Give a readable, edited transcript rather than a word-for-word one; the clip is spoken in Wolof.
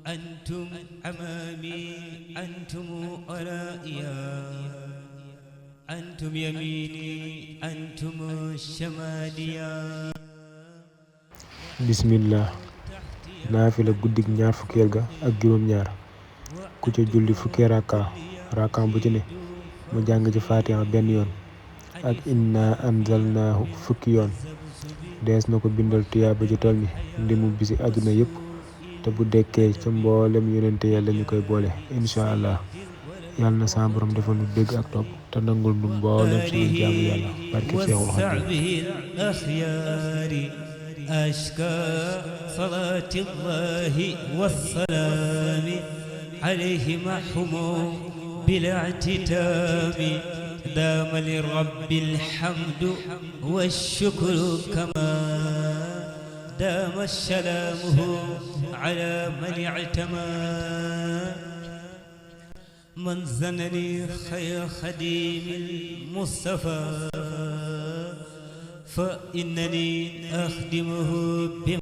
أنتم أمامي أنتم ورائيا أنتم يميني أنتم شماليا bismillah naafila guddig ñaar fukkeel ga ak juróom ñaar ku ca julli fukki rakka bu ci ne mu jàng ci fatiha benn yoon ak inna anzalnaahu fukki yoon dees na ko bindal tuyaaba ji toll ni ndimu bisi àdduna yépp te bu dekkee ca mboolem yonente ya lañu koy boole insha allah yàlla na sa borom defal nu dégg ak topp te nangul nu mboolem suñu jaamu yàlla barke Seexul Xadiim أشكى صلاة الله والسلام عليه محمو بلا اعتتام دام لرب الحمد والشكر كما دام سلامه على من اعتمى من زنني خير خديم المصطفى فإنني أخدمه